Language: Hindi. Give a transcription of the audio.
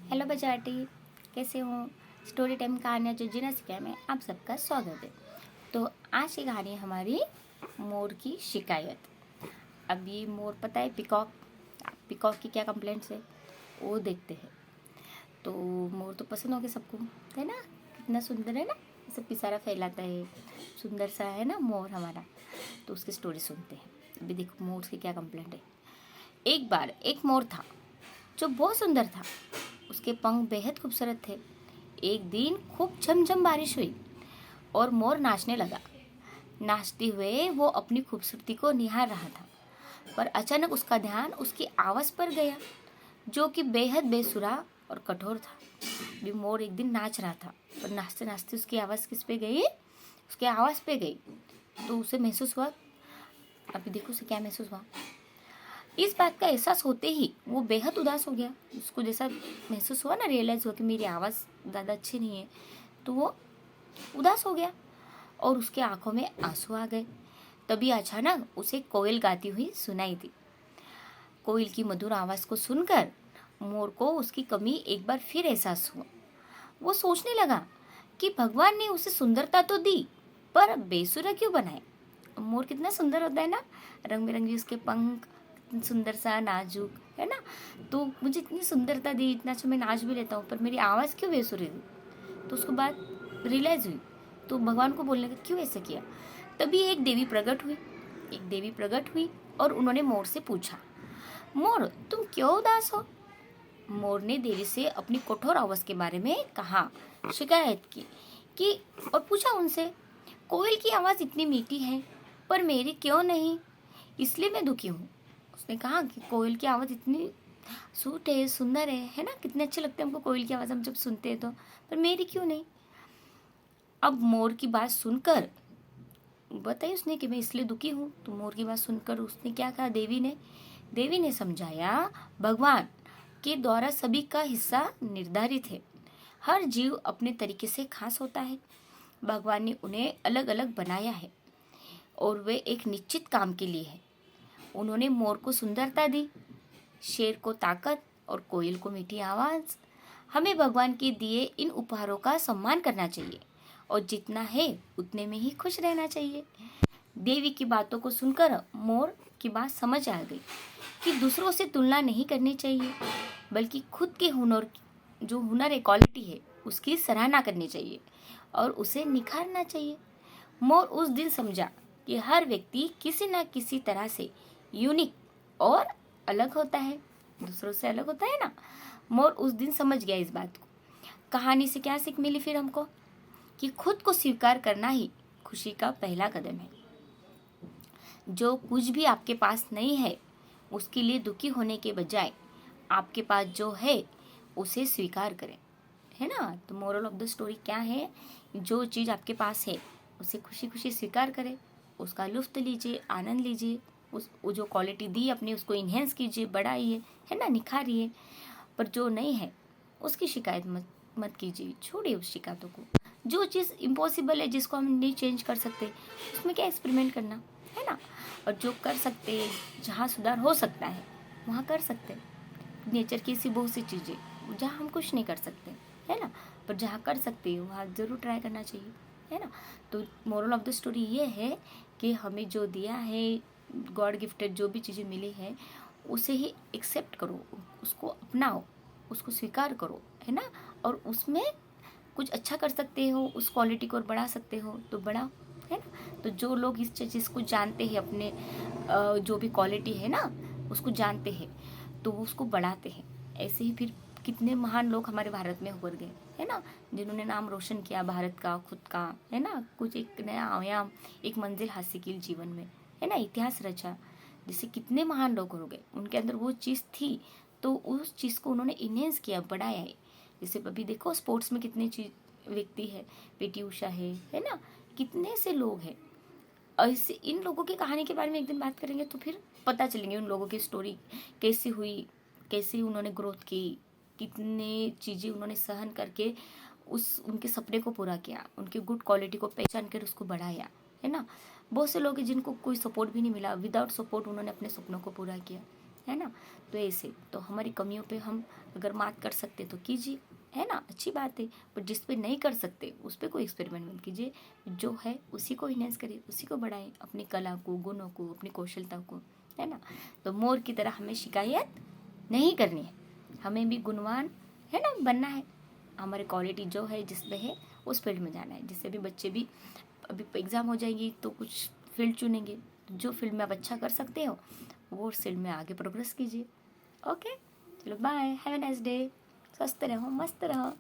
हेलो बजाटी, कैसे हो? स्टोरी टाइम कहानियाँ जो जीना सीखा में आप सबका स्वागत है। तो आज की कहानी हमारी मोर की शिकायत। अब ये मोर पता है पिकॉक पिकॉक की क्या कंप्लेंट्स है वो देखते हैं। तो मोर तो पसंद हो गया सबको, है ना? कितना सुंदर है ना, सब पिसारा फैलाता है, सुंदर सा है ना मोर हमारा। तो उसकी स्टोरी सुनते हैं। अभी देखो मोर की क्या कंप्लेंट है। एक बार एक मोर था जो बहुत सुंदर था। उसके पंख बेहद खूबसूरत थे। एक दिन खूब झमझम बारिश हुई और मोर नाचने लगा। नाचते हुए वो अपनी खूबसूरती को निहार रहा था, पर अचानक उसका ध्यान उसकी आवाज़ पर गया, जो कि बेहद बेसुरा और कठोर था। भी मोर एक दिन नाच रहा था, पर नाचते नाचते उसकी आवाज़ किस पे गई? उसकी आवाज़ पे गई। तो उसे महसूस हुआ, अभी देखो उसे क्या महसूस हुआ। इस बात का एहसास होते ही वो बेहद उदास हो गया। उसको जैसा महसूस हुआ ना, रियलाइज़ हुआ कि मेरी आवाज़ ज़्यादा अच्छी नहीं है, तो वो उदास हो गया और उसके आंखों में आंसू आ गए। तभी अचानक उसे कोयल गाती हुई सुनाई दी। कोयल की मधुर आवाज़ को सुनकर मोर को उसकी कमी एक बार फिर एहसास हुआ। वो सोचने लगा कि भगवान ने उसे सुंदरता तो दी, पर बेसुरा क्यों बनाए? मोर कितना सुंदर होता है ना, रंग बिरंगी उसके पंख, सुंदर सा नाजुक है ना। तो मुझे इतनी सुंदरता दी, इतना अच्छा मैं नाच भी लेता हूँ, पर मेरी आवाज़ क्यों बेसुरी दी? तो उसको बात रियलाइज हुई। तो भगवान को बोलने का क्यों ऐसा किया। तभी एक देवी प्रकट हुई और उन्होंने मोर से पूछा, मोर तुम क्यों उदास हो? मोर ने देवी से अपनी कठोर आवाज़ के बारे में कहा, शिकायत की कि और पूछा उनसे, कोयल की आवाज़ इतनी मीठी है पर मेरी क्यों नहीं, इसलिए मैं दुखी हूँ। उसने कहा कि कोयल की आवाज़ इतनी सूट है, सुंदर है ना, कितने अच्छे लगते हैं हमको कोयल की आवाज़ हम जब सुनते हैं तो, पर मेरी क्यों नहीं। अब मोर की बात सुनकर बताई उसने कि मैं इसलिए दुखी हूँ। तो मोर की बात सुनकर उसने क्या कहा, देवी ने समझाया, भगवान के द्वारा सभी का हिस्सा निर्धारित है। हर जीव अपने तरीके से खास होता है। भगवान ने उन्हें अलग अलग बनाया है और वे एक निश्चित काम के लिए है। उन्होंने मोर को सुंदरता दी, शेर को ताकत और कोयल को मीठी आवाज़। हमें भगवान के दिए इन उपहारों का सम्मान करना चाहिए और जितना है उतने में ही खुश रहना चाहिए। देवी की बातों को सुनकर मोर की बात समझ आ गई कि दूसरों से तुलना नहीं करनी चाहिए, बल्कि खुद के हुनर, जो हुनर है, क्वालिटी है, उसकी सराहना करनी चाहिए और उसे निखारना चाहिए। मोर उस दिन समझा कि हर व्यक्ति किसी न किसी तरह से यूनिक और अलग होता है, दूसरों से अलग होता है ना। मोर उस दिन समझ गया इस बात को। कहानी से क्या सीख मिली फिर हमको? कि खुद को स्वीकार करना ही खुशी का पहला कदम है। जो कुछ भी आपके पास नहीं है उसके लिए दुखी होने के बजाय आपके पास जो है उसे स्वीकार करें, है ना। तो मोरल ऑफ द स्टोरी क्या है? जो चीज़ आपके पास है उसे खुशी खुशी स्वीकार करें, उसका लुत्फ लीजिए, आनंद लीजिए, उस वो जो क्वालिटी दी अपनी उसको इन्हेंस कीजिए, बढ़ाइए, है ना, निखारिए। पर जो नहीं है उसकी शिकायत मत कीजिए, छोड़िए उस शिकायतों को। जो चीज़ इम्पॉसिबल है, जिसको हम नहीं चेंज कर सकते, उसमें क्या एक्सपेरिमेंट करना, है ना। और जो कर सकते, जहाँ सुधार हो सकता है वहाँ कर सकते हैं। नेचर की ऐसी बहुत सी चीज़ें जहाँ हम कुछ नहीं कर सकते, है ना, पर जहाँ कर सकते हैं वहाँ ज़रूर ट्राई करना चाहिए, है ना। तो मोरल ऑफ द स्टोरी ये है कि हमें जो दिया है, गॉड गिफ्टेड जो भी चीज़ें मिली है, उसे ही एक्सेप्ट करो, उसको अपनाओ, उसको स्वीकार करो, है ना। और उसमें कुछ अच्छा कर सकते हो, उस क्वालिटी को और बढ़ा सकते हो तो बढ़ाओ, है ना। तो जो लोग इस चीज़ को जानते हैं, अपने जो भी क्वालिटी है ना उसको जानते हैं, तो वो उसको बढ़ाते हैं। ऐसे ही फिर कितने महान लोग हमारे भारत में उभर गए, है ना, जिन्होंने नाम रोशन किया भारत का, खुद का, है ना, कुछ एक नया आयाम, एक मंजिल हासिल की जीवन में, है ना, इतिहास रचा। जैसे कितने महान लोग हो गए, उनके अंदर वो चीज़ थी तो उस चीज़ को उन्होंने इन्हेंस किया, बढ़ाया है। जैसे अभी देखो स्पोर्ट्स में कितने चीज व्यक्ति है, पीटी उषा है ना, कितने से लोग हैं। ऐसे इन लोगों की कहानी के बारे में एक दिन बात करेंगे तो फिर पता चलेंगे उन लोगों की स्टोरी कैसी हुई, कैसे उन्होंने ग्रोथ की, कितने चीज़ें उन्होंने सहन करके उस उनके सपने को पूरा किया, उनकी गुड क्वालिटी को पहचान कर उसको बढ़ाया, है ना। बहुत से लोग हैं जिनको कोई सपोर्ट भी नहीं मिला, विदाउट सपोर्ट उन्होंने अपने सपनों को पूरा किया, है ना। तो ऐसे तो हमारी कमियों पे हम अगर मात कर सकते तो कीजिए, है ना, अच्छी बात है। पर जिस पे नहीं कर सकते उस पे कोई एक्सपेरिमेंट मत कीजिए, जो है उसी को इन्हेंस करिए, उसी को बढ़ाएं, अपनी कला को, गुणों को, अपनी कौशलता को, है ना। तो मोर की तरह हमें शिकायत नहीं करनी है, हमें भी गुणवान, है ना, बनना है। हमारी क्वालिटी जो है जिसमें है उस फील्ड में जाना है, जिससे भी बच्चे भी अभी एग्ज़ाम हो जाएगी तो कुछ फील्ड चुनेंगे, जो फील्ड में आप अच्छा कर सकते हो वो फील्ड में आगे प्रोग्रेस कीजिए। ओके, चलो bye, have a nice day, स्वस्थ रहो, मस्त रहो।